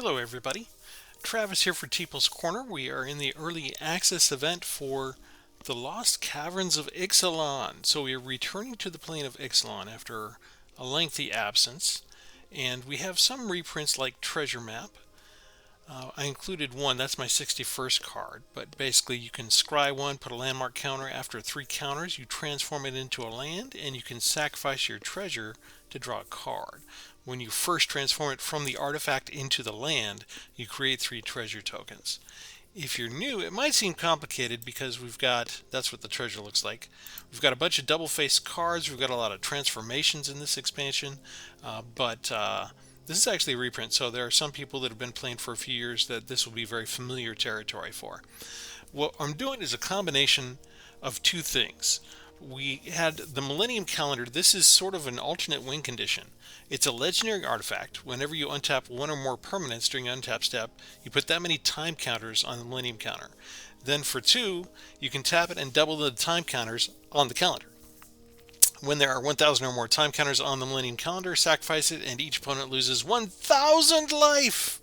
Hello everybody, Travis here for Tpull's Corner. We are in the early access event for the Lost Caverns of Ixalan. So we are returning to the plane of Ixalan after a lengthy absence, and we have some reprints like Treasure Map. I included one, that's my 61st card, but basically you can scry one, put a landmark counter. After 3 counters, you transform it into a land, and you can sacrifice your treasure to draw a card. When you first transform it from the artifact into the land, you create 3 treasure tokens. If you're new, it might seem complicated because that's what the treasure looks like. We've got a bunch of double-faced cards, we've got a lot of transformations in this expansion, but this is actually a reprint, so there are some people that have been playing for a few years that this will be very familiar territory for. What I'm doing is a combination of 2 things. We had the Millennium Calendar. This is sort of an alternate win condition. It's a legendary artifact. Whenever you untap one or more permanents during an untap step, you put that many time counters on the Millennium counter. Then for 2, you can tap it and double the time counters on the calendar. When there are 1,000 or more time counters on the Millennium Calendar, sacrifice it and each opponent loses 1,000 life!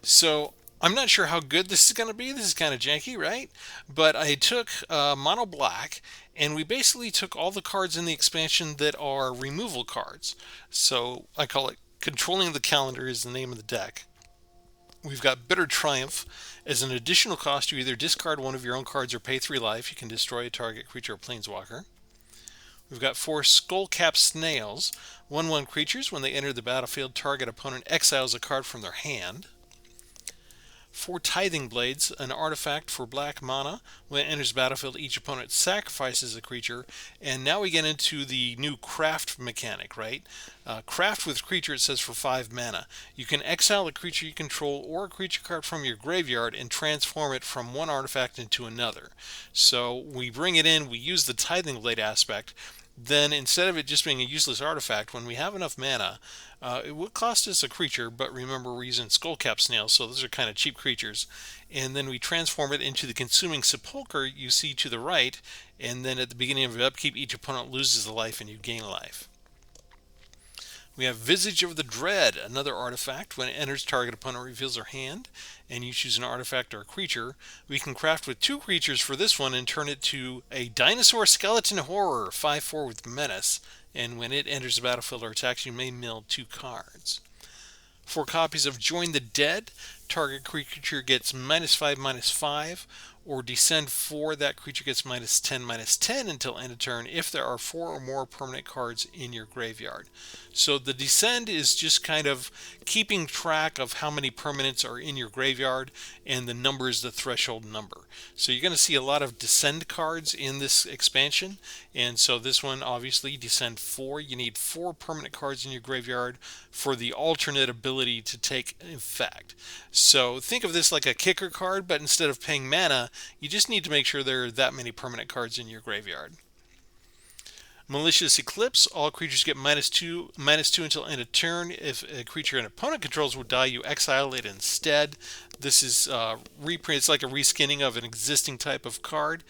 So I'm not sure how good this is going to be. This is kind of janky, right? But I took mono black, and we basically took all the cards in the expansion that are removal cards. So I call it Controlling the Calendar is the name of the deck. We've got Bitter Triumph. As an additional cost, you either discard one of your own cards or pay 3 life. You can destroy a target creature or planeswalker. We've got 4 Skullcap Snails. 1/1 creatures. When they enter the battlefield, target opponent exiles a card from their hand. 4 Tithing Blades, an artifact for black mana. When it enters the battlefield, each opponent sacrifices a creature. And now we get into the new craft mechanic, right? Craft with creature, it says, for 5 mana. You can exile a creature you control or a creature card from your graveyard and transform it from one artifact into another. So we bring it in, we use the Tithing Blade aspect. Then instead of it just being a useless artifact, when we have enough mana, it would cost us a creature, but remember we're using Skullcap Snails, so those are kind of cheap creatures. And then we transform it into the Consuming Sepulcher you see to the right, and then at the beginning of the upkeep, each opponent loses a life and you gain life. We have Visage of the Dread, another artifact. When it enters, target opponent reveals their hand, and you choose an artifact or a creature. We can craft with 2 creatures for this one and turn it to a Dinosaur Skeleton Horror, 5/4 with Menace. And when it enters the battlefield or attacks, you may mill 2 cards. 4 copies of Join the Dead. Target creature gets -5/-5, or descend 4. That creature gets -10/-10 until end of turn if there are 4 or more permanent cards in your graveyard. So the descend is just kind of keeping track of how many permanents are in your graveyard, and the number is the threshold number. So you're going to see a lot of descend cards in this expansion, and so this one obviously descend 4. You need 4 permanent cards in your graveyard for the alternate ability to take effect. So think of this like a kicker card, but instead of paying mana, you just need to make sure there are that many permanent cards in your graveyard. Malicious Eclipse. All creatures get -2 until end of turn. If a creature an opponent controls would die, you exile it instead. This is reprint. It's like a reskinning of an existing type of card,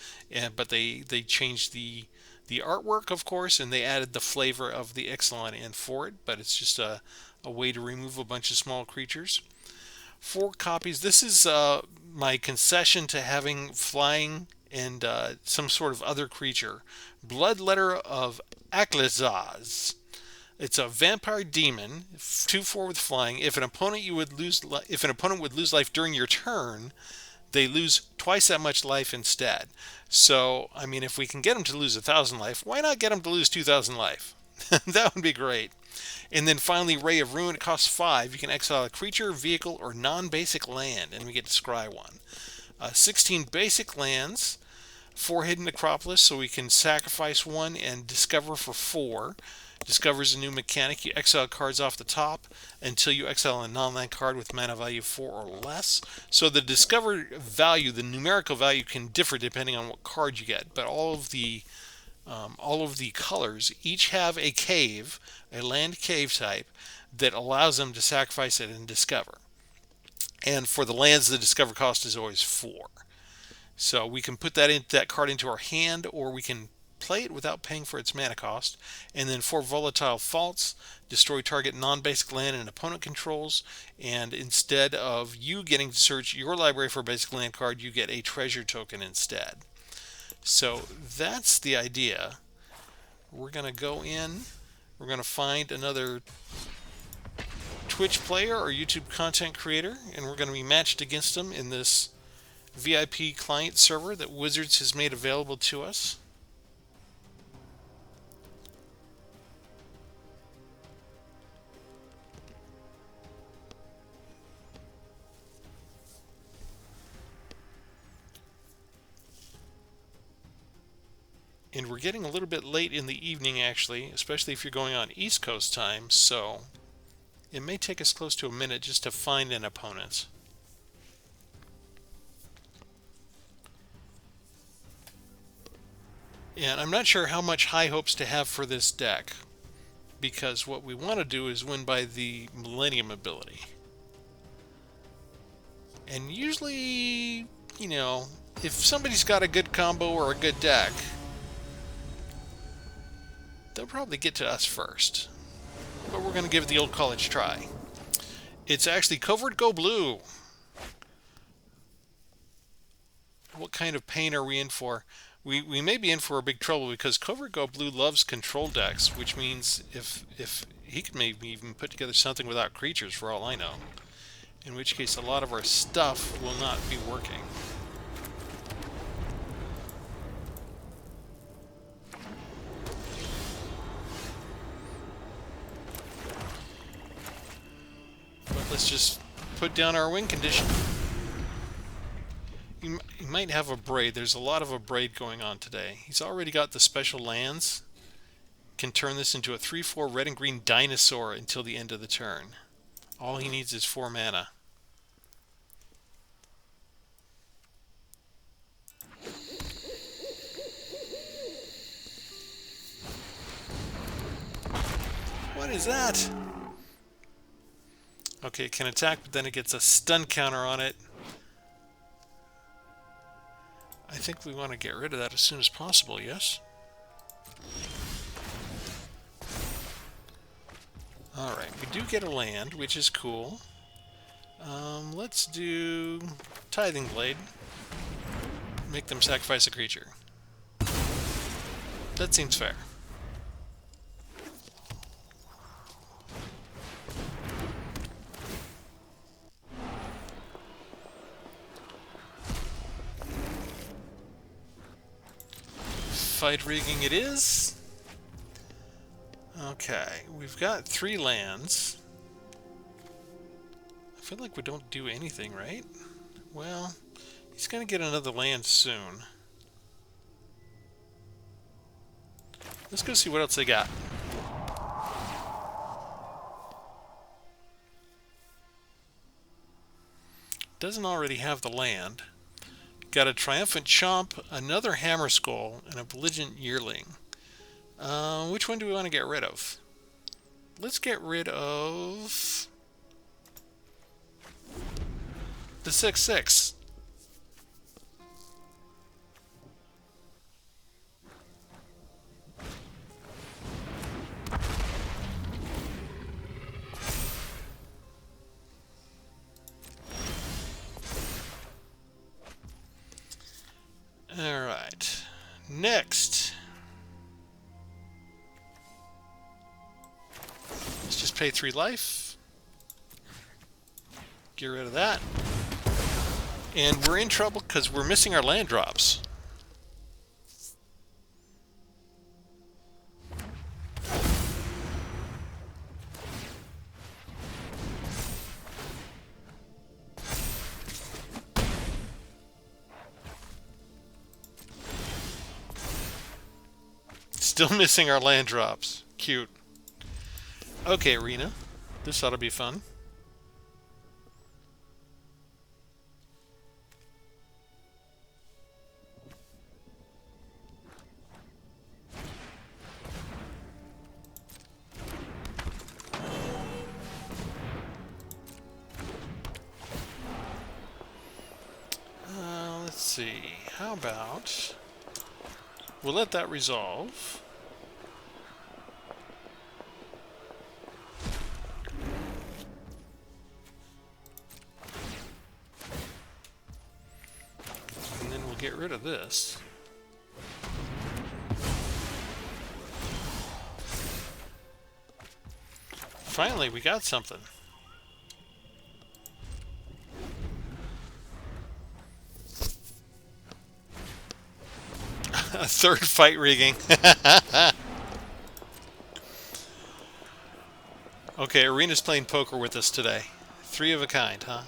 but they changed the artwork, of course, and they added the flavor of the Ixalan in for it, but it's just a way to remove a bunch of small creatures. 4 copies. This is my concession to having flying and some sort of other creature. Bloodletter of Aklazaz. It's a vampire demon, 2/4 with flying. If an opponent would lose life during your turn, they lose twice that much life instead. So, I mean, if we can get them to lose 1,000 life, why not get them to lose 2,000 life? That would be great. And then finally, Ray of Ruin. It costs 5. You can exile a creature, vehicle, or non-basic land, and we get to scry one. 16 basic lands, 4 Hidden Necropolis, so we can sacrifice one and discover for 4. Discover is a new mechanic. You exile cards off the top until you exile a non-land card with mana value 4 or less. So the discover value, the numerical value, can differ depending on what card you get, but all of the colors each have a cave, a land cave type, that allows them to sacrifice it and discover. And for the lands, the discover cost is always 4. So we can put that card into our hand, or we can play it without paying for its mana cost. And then 4 volatile faults, destroy target non-basic land and opponent controls. And instead of you getting to search your library for a basic land card, you get a treasure token instead. So that's the idea. We're going to go in, we're going to find another Twitch player or YouTube content creator, and we're going to be matched against them in this VIP client server that Wizards has made available to us. And we're getting a little bit late in the evening, actually, especially if you're going on East Coast time, so it may take us close to a minute just to find an opponent. And I'm not sure how much high hopes to have for this deck, because what we want to do is win by the Millennium ability. And usually, you know, if somebody's got a good combo or a good deck, they'll probably get to us first. But we're going to give it the old college try. It's actually covertgoblue. What kind of pain are we in for? We may be in for a big trouble because covertgoblue loves control decks, which means if he could maybe even put together something without creatures for all I know. In which case a lot of our stuff will not be working. But let's just put down our win condition. You might have a braid. There's a lot of a braid going on today. He's already got the special lands. Can turn this into a 3/4 red and green dinosaur until the end of the turn. All he needs is 4 mana. What is that? Okay, it can attack, but then it gets a stun counter on it. I think we want to get rid of that as soon as possible, yes? Alright, we do get a land, which is cool. Let's do Tithing Blade. Make them sacrifice a creature. That seems fair. Fight rigging it is. Okay, we've got 3 lands. I feel like we don't do anything, right? Well, he's gonna get another land soon. Let's go see what else they got. Doesn't already have the land. Got a Triumphant Chomp, another Hammer Skull, and a Belligerent Yearling. Which one do we want to get rid of? Let's get rid of the 6/6. Alright, next, let's just pay 3 life, get rid of that, and we're in trouble because we're missing our land drops. Still missing our land drops. Cute. Okay, Arena. This ought to be fun. Let's see. How about We'll let that resolve. And then we'll get rid of this. Finally, we got something. A third fight rigging. Okay, Arena's playing poker with us today. 3 of a kind, huh?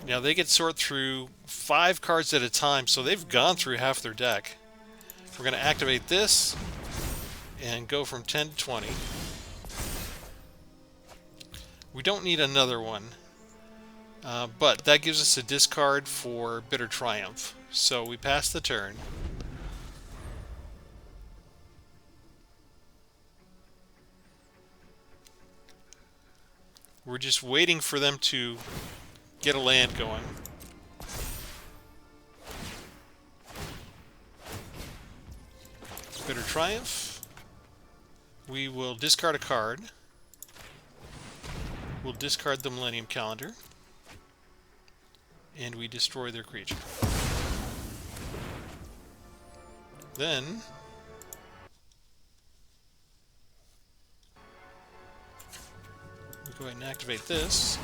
Now they get sort through 5 cards at a time, so they've gone through half their deck. We're going to activate this and go from 10 to 20. We don't need another one, but that gives us a discard for Bitter Triumph. So we pass the turn. We're just waiting for them to get a land going. Bitter Triumph. We will discard a card. We'll discard the Millennium Calendar. And we destroy their creature. Then we go ahead and activate this.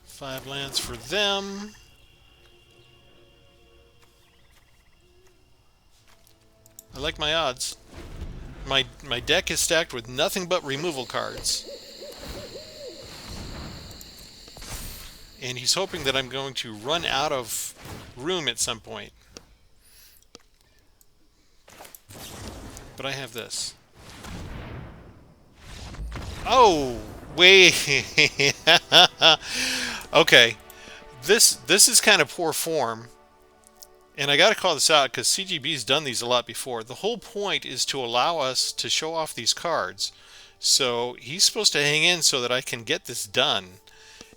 Five lands for them. I like my odds. My deck is stacked with nothing but removal cards. And he's hoping that I'm going to run out of room at some point. But I have this. Oh, wait. Okay. This is kind of poor form. And I got to call this out because CGB's done these a lot before. The whole point is to allow us to show off these cards. So he's supposed to hang in so that I can get this done.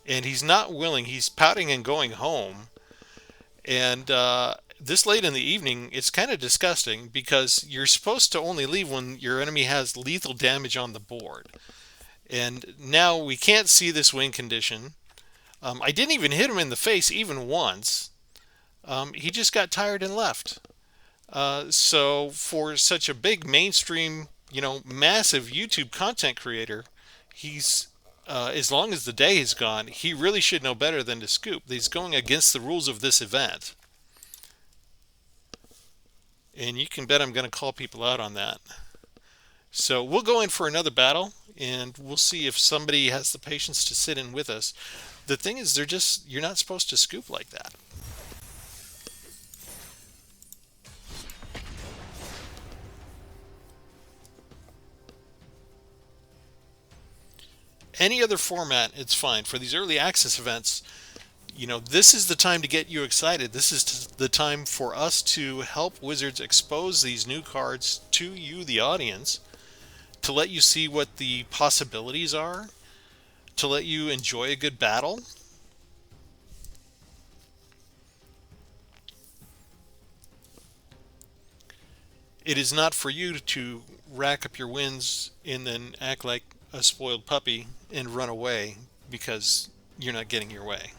And he's not willing. He's pouting and going home. And this late in the evening, it's kind of disgusting because you're supposed to only leave when your enemy has lethal damage on the board. And now we can't see this win condition. I didn't even hit him in the face even once. He just got tired and left. So for such a big mainstream, massive YouTube content creator, he's as long as the day is gone, he really should know better than to scoop. He's going against the rules of this event. And you can bet I'm going to call people out on that. So we'll go in for another battle, and we'll see if somebody has the patience to sit in with us. The thing is, you're not supposed to scoop like that. Any other format, it's fine. For these early access events, this is the time to get you excited. This is the time for us to help Wizards expose these new cards to you, the audience, to let you see what the possibilities are, to let you enjoy a good battle. It is not for you to rack up your wins and then act like a spoiled puppy and run away because you're not getting your way.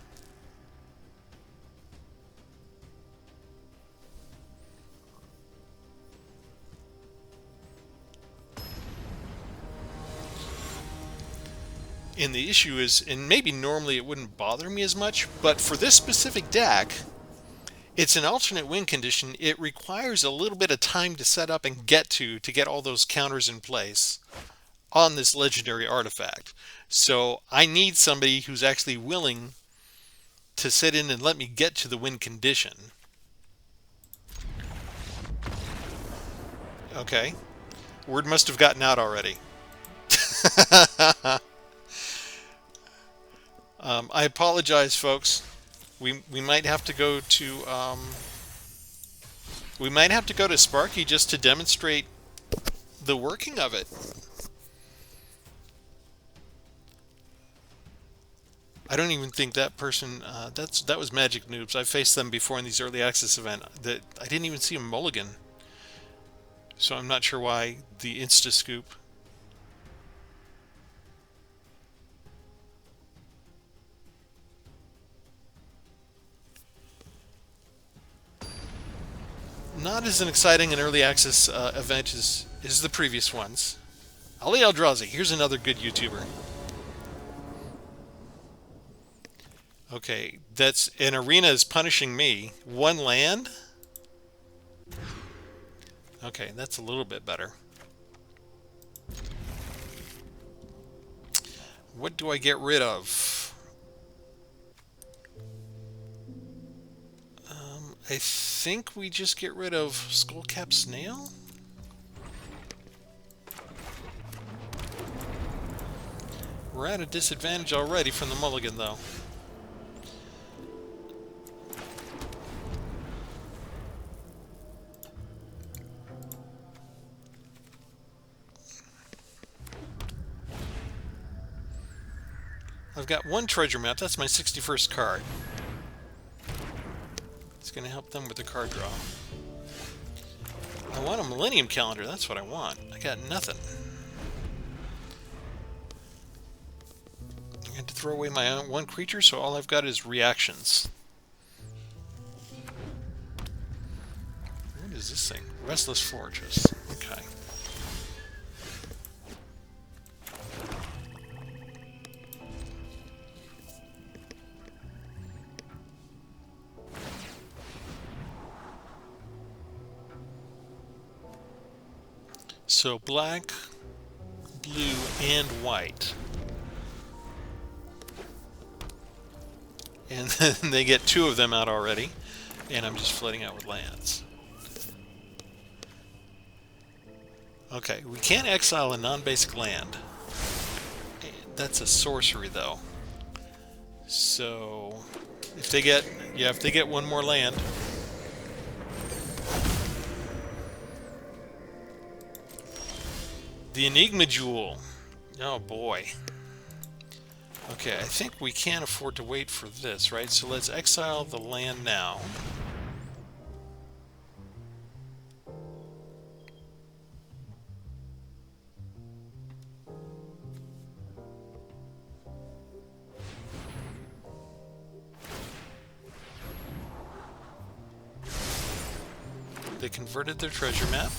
And the issue is, and maybe normally it wouldn't bother me as much, but for this specific deck, it's an alternate win condition. It requires a little bit of time to set up and get get all those counters in place on this legendary artifact. So I need somebody who's actually willing to sit in and let me get to the win condition. Okay. Word must have gotten out already. I apologize, folks. We might have to go to Sparky just to demonstrate the working of it. I don't even think that person, that was Magic Noobs. I faced them before in these early access event. That I didn't even see a mulligan. So I'm not sure why the Insta Scoop. Not as an exciting an early access event as the previous ones. Ali Eldrazi, here's another good YouTuber. Okay, that's an arena is punishing me. One land? Okay, that's a little bit better. What do I get rid of? I think we just get rid of Skullcap Snail? We're at a disadvantage already from the mulligan, though. I've got one treasure map. That's my 61st card. It's going to help them with the card draw. I want a Millennium Calendar. That's what I want. I got nothing. I had to throw away my one creature, so all I've got is reactions. What is this thing? Restless Forges. Okay. So black, blue, and white. And then they get two of them out already. And I'm just flooding out with lands. Okay, we can't exile a non-basic land. That's a sorcery, though. So if they get one more land. The Enigma Jewel. Oh boy. Okay, I think we can't afford to wait for this, right? So let's exile the land now. They converted their treasure map.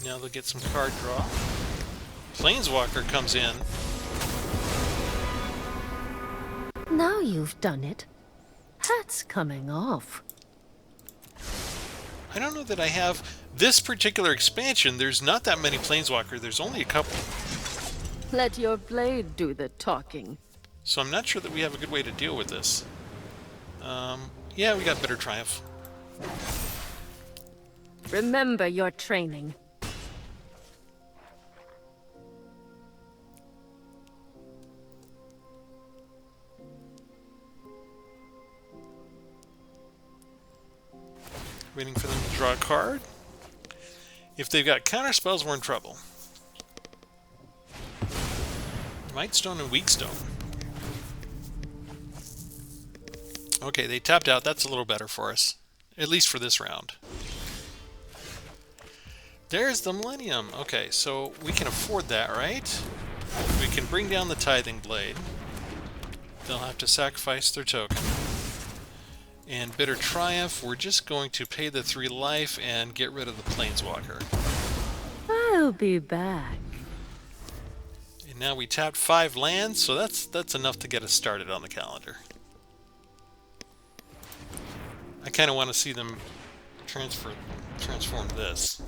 Now they'll get some card draw. Planeswalker comes in. Now you've done it. That's coming off. I don't know that I have this particular expansion. There's not that many Planeswalker. There's only a couple. Let your blade do the talking. So I'm not sure that we have a good way to deal with this. Yeah, we got Bitter Triumph. Remember your training. Waiting for them to draw a card. If they've got counter spells, we're in trouble. Mightstone and Weakstone. Okay, they tapped out. That's a little better for us. At least for this round. There's the Millennium. Okay, so we can afford that, right? We can bring down the Tithing Blade. They'll have to sacrifice their token. And Bitter Triumph, we're just going to pay the 3 life and get rid of the Planeswalker. I'll be back. And now we tapped 5 lands, so that's enough to get us started on the calendar. I kind of want to see them transform this.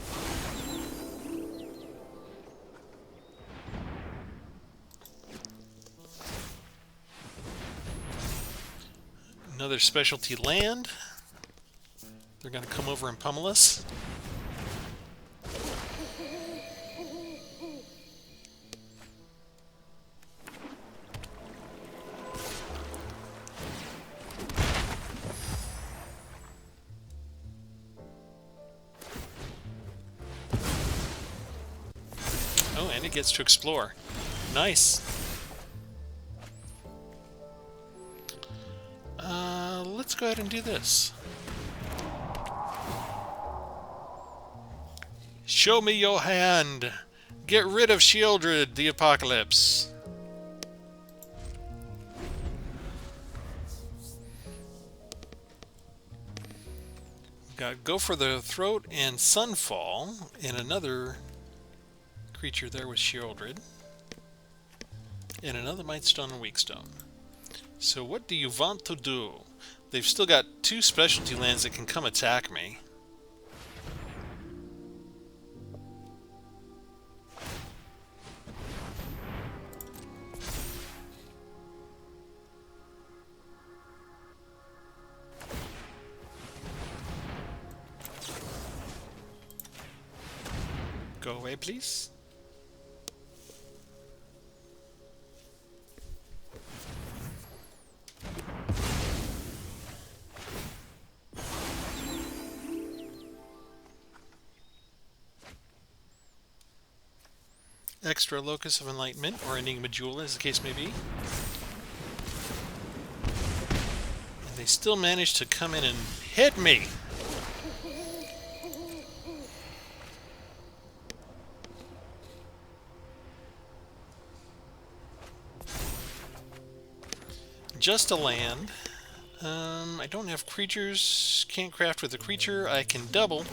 Another specialty land. They're going to come over and pummel us. Oh, and it gets to explore. Nice. let's go ahead and do this. Show me your hand. Get rid of Shieldred, the Apocalypse. Got Go for the Throat and Sunfall, and another creature there with Shieldred, and another Mightstone and Weakstone. So what do you want to do? They've still got 2 specialty lands that can come attack me. Go away, please. Extra Locus of Enlightenment, or Enigma Jewel, as the case may be. And they still manage to come in and hit me! Just a land. I don't have creatures. Can't craft with a creature. I can double.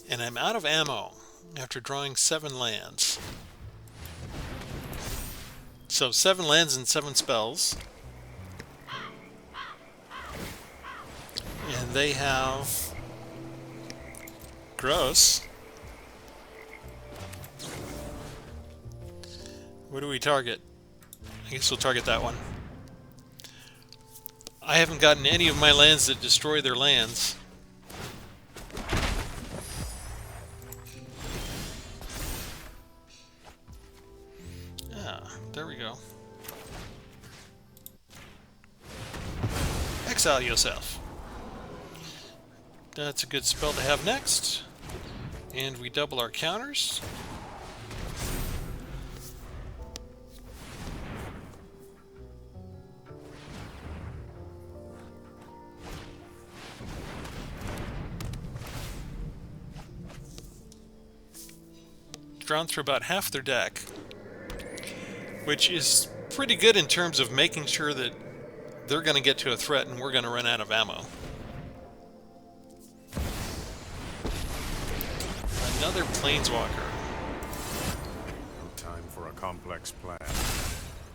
And I'm out of ammo after drawing 7 lands. So 7 lands and 7 spells. And they have... Gross. What do we target? I guess we'll target that one. I haven't gotten any of my lands that destroy their lands. There we go. Exile yourself. That's a good spell to have next. And we double our counters. Drawn through about half their deck, which is pretty good in terms of making sure that they're going to get to a threat and we're going to run out of ammo. Another Planeswalker. No time for a complex plan.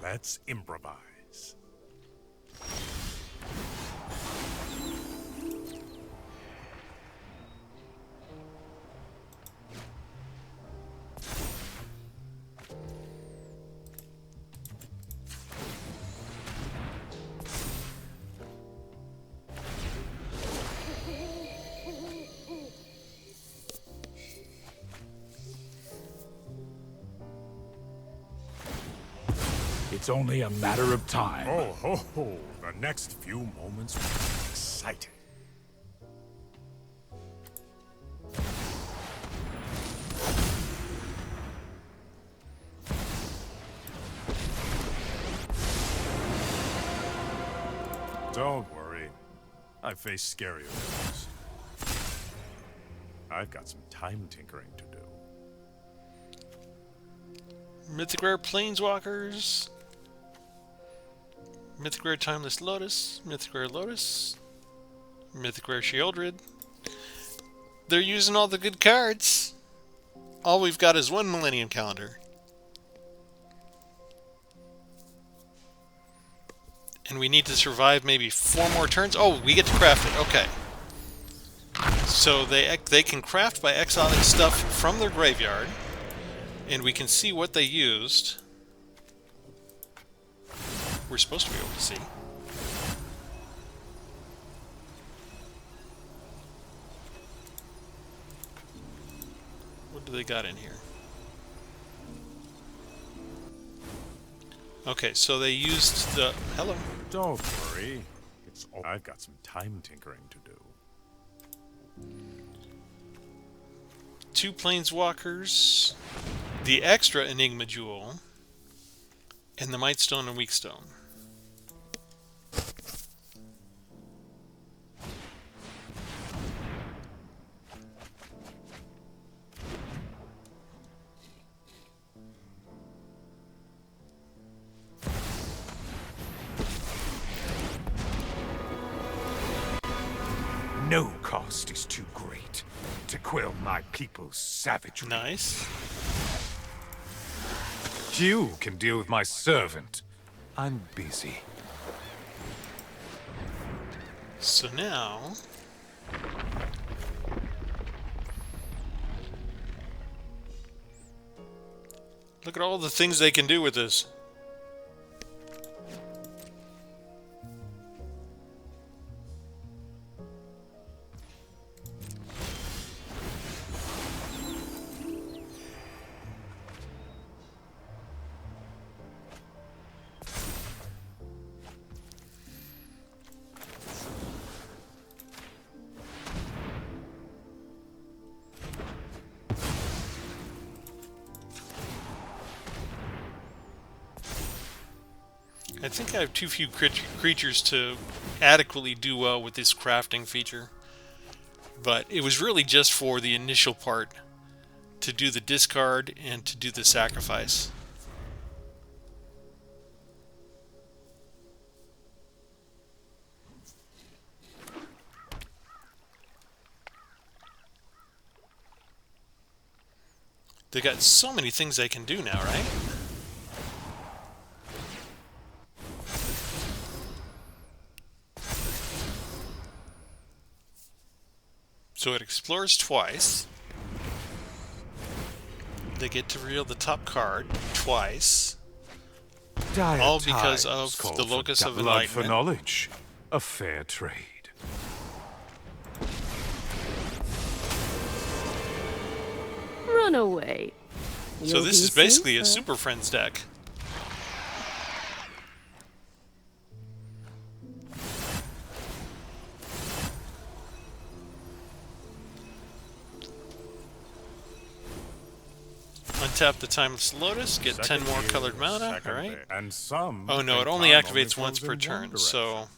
Let's improvise. It's only a matter of time. Oh, ho, ho. The next few moments will be exciting. Don't worry. I face scarier things. I've got some time tinkering to do. Mythic Rare Planeswalkers. Mythic Rare Timeless Lotus. Mythic Rare Lotus. Mythic Rare Shieldred. They're using all the good cards. All we've got is 1 Millennium Calendar. And we need to survive maybe 4 more turns. Oh, we get to craft it. Okay. So they can craft by exiling stuff from their graveyard. And we can see what they used. We're supposed to be able to see. What do they got in here? Okay, so they used the... Hello. Don't worry. I've got some time tinkering to do. 2 planeswalkers, the extra Enigma Jewel, and the Might Stone and Weak Stone. No cost is too great to quell my people's savagery. Nice. You can deal with my servant. I'm busy. So now... look at all the things they can do with this. I think I have too few creatures to adequately do well with this crafting feature. But it was really just for the initial part, to do the discard and to do the sacrifice. They got so many things they can do now, right? So it explores twice. They get to reveal the top card twice. All because of the Locus of Blood for Enlightenment. knowledge. A fair trade. Run away. So You'll this be is basically a safer. Super Friends deck. Untap the Timeless Lotus, get 10 more colored mana, alright. And some. Oh no, it only activates once per turn, so...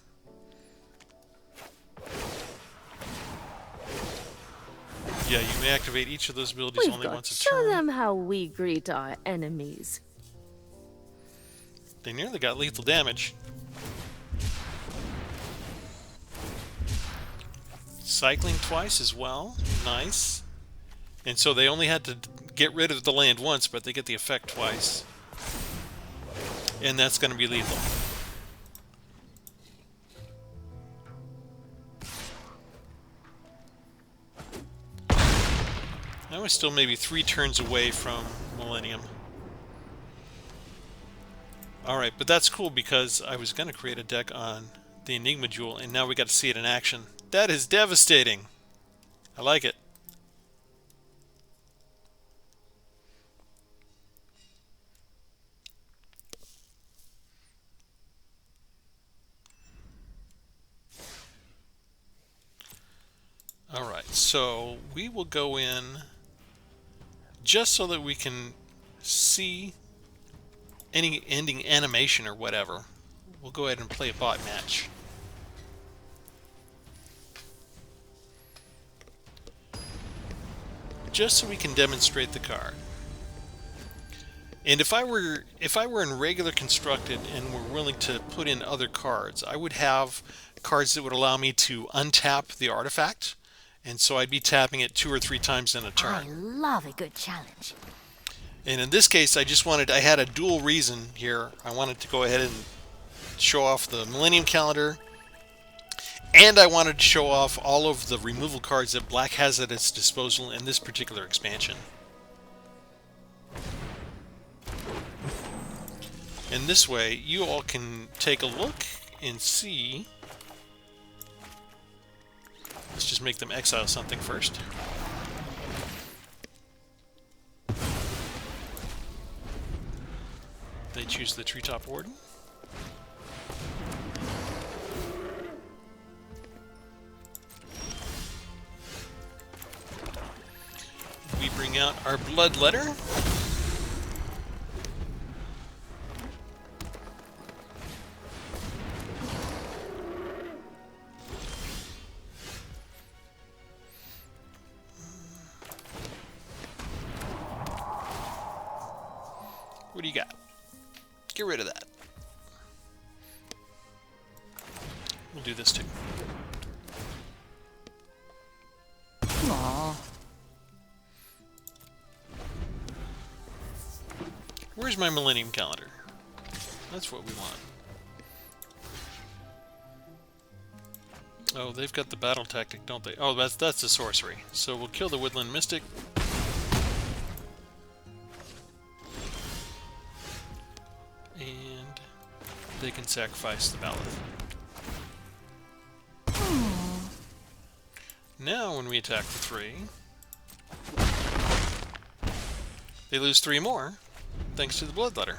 yeah, you may activate each of those abilities We've only got once to a show turn. them how we greet our enemies. They nearly got lethal damage. Cycling twice as well, nice. And so they only had to get rid of the land once, but they get the effect twice. And that's going to be lethal. Now we're still maybe 3 turns away from Millennium. Alright, but that's cool because I was going to create a deck on the Enigma Jewel, and now we got to see it in action. That is devastating. I like it. Alright, so we will go in just so that we can see any ending animation or whatever. We'll go ahead and play a bot match. Just so we can demonstrate the card. And if I were in regular constructed and were willing to put in other cards, I would have cards that would allow me to untap the artifact, and so I'd be tapping it 2 or 3 times in a turn. I love a good challenge. And in this case, I had a dual reason here. I wanted to go ahead and show off the Millennium Calendar, and I wanted to show off all of the removal cards that Black has at its disposal in this particular expansion. And this way, you all can take a look and see. Let's just make them exile something first. They choose the Treetop Warden. we bring out our blood letter. What do you got? Get rid of that. We'll do this too. Aw. Where's my Millennium Calendar? That's what we want. Oh, they've got the battle tactic, don't they? Oh, that's the sorcery. So we'll kill the Woodland Mystic. And they can sacrifice the Baloth. Now when we attack for 3, they lose 3 more, thanks to the blood letter.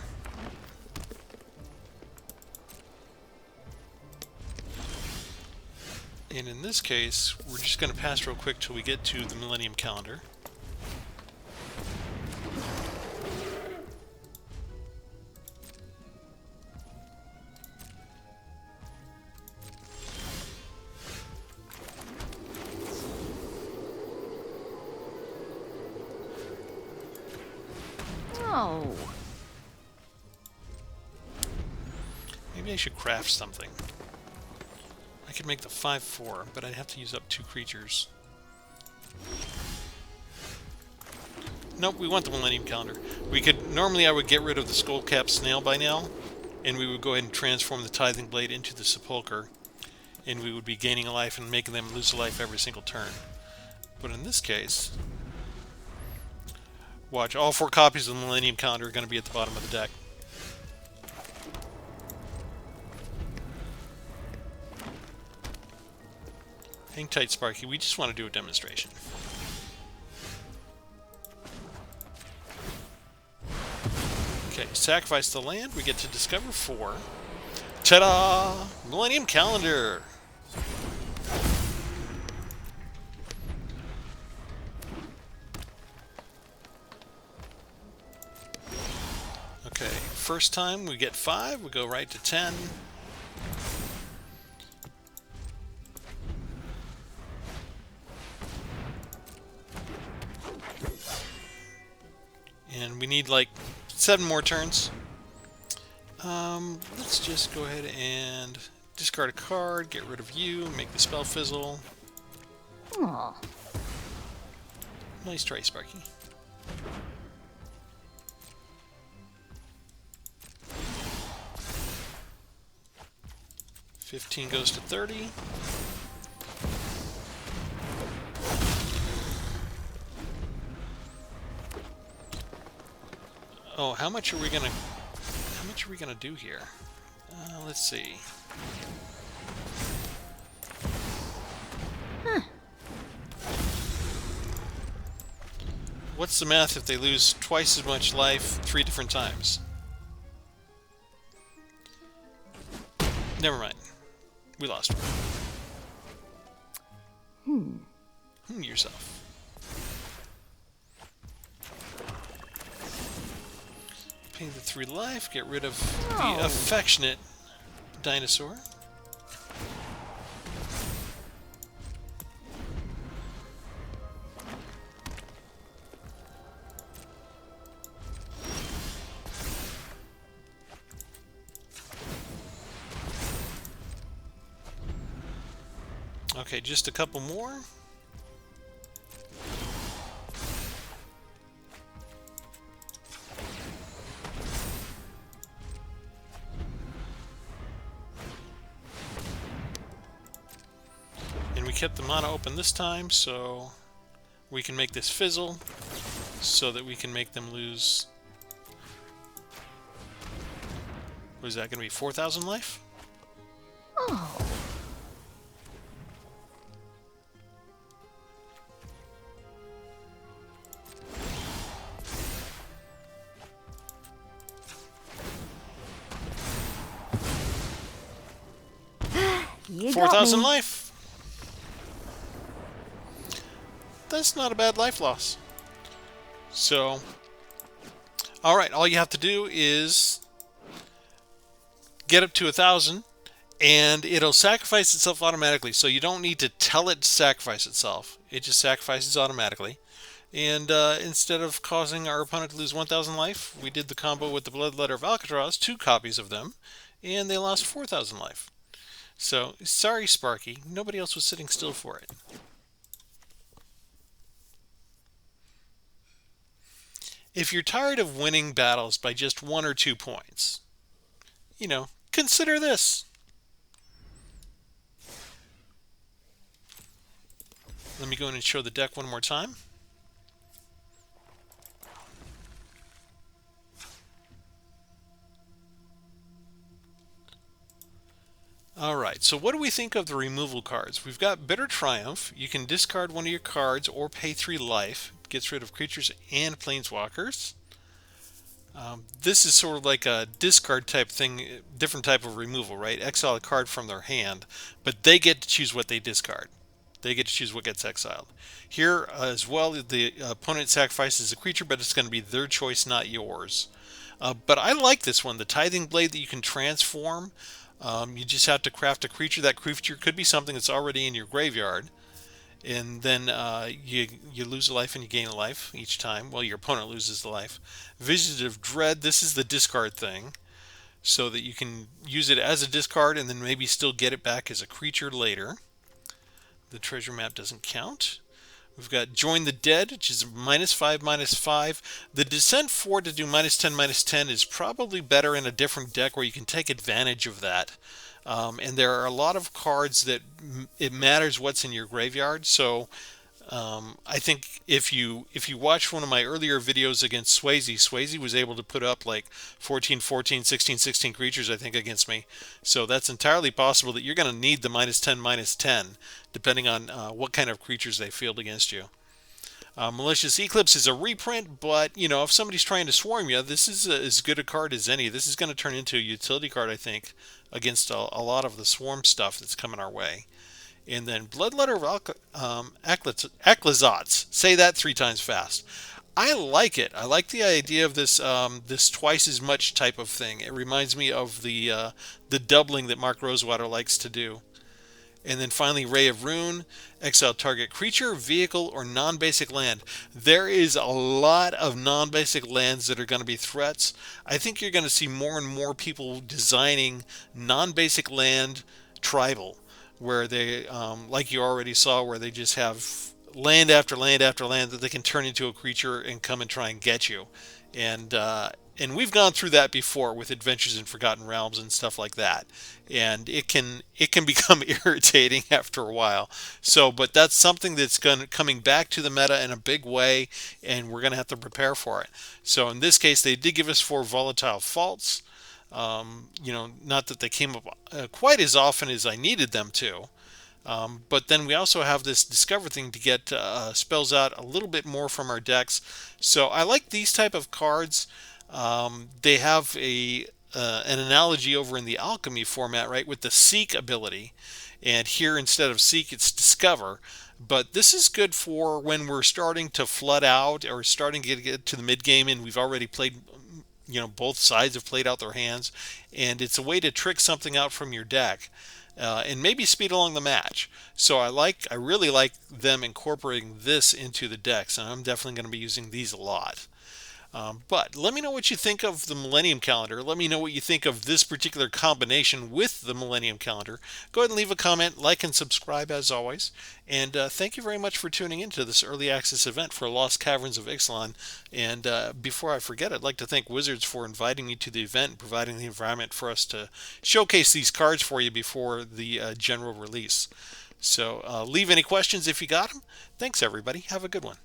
And in this case, we're just going to pass real quick till we get to the Millennium Calendar. Oh. Maybe I should craft something. I could make the 5/4, but I'd have to use up 2 creatures. Nope, we want the Millennium Calendar. We could normally I would get rid of the Skullcap Snail by now, and we would go ahead and transform the Tithing Blade into the Sepulcher, and we would be gaining a life and making them lose a life every single turn. But in this case, watch, all 4 copies of the Millennium Calendar are going to be at the bottom of the deck. Hang tight, Sparky. We just want to do a demonstration. Okay, sacrifice the land. We get to discover 4. Ta-da! Millennium Calendar! Okay, first time we get 5. We go right to 10. And we need like 7 more turns. Let's just go ahead and discard a card, get rid of you, make the spell fizzle. Aw. Nice try, Sparky. $15 goes to $30. Oh, how much are we gonna do here? Let's see. Huh. What's the math if they lose twice as much life 3 different times? Never mind. We lost one. Yourself. Pay the 3 life, get rid of the affectionate dinosaur. Okay, just a couple more. And we kept the mana open this time, so we can make this fizzle so that we can make them lose. What is that going to be? 4,000 life? Oh. You got 4,000 me. life. That's not a bad life loss. So, all right, all you have to do is get up to 1,000, and it'll sacrifice itself automatically. So you don't need to tell it to sacrifice itself. It just sacrifices automatically. And instead of causing our opponent to lose 1,000 life, we did the combo with the Bloodletter of Alcatraz, 2 copies of them, and they lost 4,000 life. So, sorry Sparky, nobody else was sitting still for it. If you're tired of winning battles by just 1 or 2 points, consider this. Let me go in and show the deck one more time. Alright, so what do we think of the removal cards? We've got Bitter Triumph. You can discard one of your cards or pay 3 life. Gets rid of creatures and planeswalkers. This is sort of like a discard type thing, different type of removal, right? Exile a card from their hand, but they get to choose what they discard. They get to choose what gets exiled. Here as well, the opponent sacrifices a creature, but it's going to be their choice, not yours. But I like this one, the Tithing Blade that you can transform. You just have to craft a creature. That creature could be something that's already in your graveyard. And then you lose a life and you gain a life each time. Well, your opponent loses the life. Vision of Dread, this is the discard thing. So that you can use it as a discard and then maybe still get it back as a creature later. The treasure map doesn't count. We've got Join the Dead, which is -5/-5. The Descent 4 to do -10/-10 is probably better in a different deck where you can take advantage of that. And there are a lot of cards that it matters what's in your graveyard. So I think if you watch one of my earlier videos against Swayze was able to put up like 14, 14, 16, 16 creatures, I think, against me. So that's entirely possible that you're going to need the -10/-10, depending on what kind of creatures they field against you. Malicious Eclipse is a reprint, but if somebody's trying to swarm you, this is as good a card as any. This is going to turn into a utility card, I think, against a lot of the swarm stuff that's coming our way. And then Bloodletter of Aclazotz. Say that 3 times fast. I like it. I like the idea of this this twice as much type of thing. It reminds me of the doubling that Mark Rosewater likes to do. And then finally, Ray of Ruin. Exile target creature, vehicle, or non-basic land. There is a lot of non-basic lands that are going to be threats. I think you're going to see more and more people designing non-basic land tribal, where they, like you already saw, where they just have land after land after land that they can turn into a creature and come and try and get you. And we've gone through that before with Adventures in Forgotten Realms and stuff like that. And it can become irritating after a while. So, but that's something that's coming back to the meta in a big way, and we're going to have to prepare for it. So in this case, they did give us 4 volatile faults. Not that they came up quite as often as I needed them to. But then we also have this Discover thing to get spells out a little bit more from our decks. So I like these type of cards. They have an analogy over in the Alchemy format, right, with the Seek ability. And here, instead of Seek, it's Discover. But this is good for when we're starting to flood out or starting to get to the mid-game and we've already played, both sides have played out their hands. And it's a way to trick something out from your deck. And maybe speed along the match. So I really like them incorporating this into the decks, and I'm definitely going to be using these a lot. But let me know what you think of the Millennium Calendar. Let me know what you think of this particular combination with the Millennium Calendar. Go ahead and leave a comment, like and subscribe as always. And thank you very much for tuning into this early access event for Lost Caverns of Ixalan. And before I forget, I'd like to thank Wizards for inviting me to the event and providing the environment for us to showcase these cards for you before the general release. So leave any questions if you got them. Thanks everybody. Have a good one.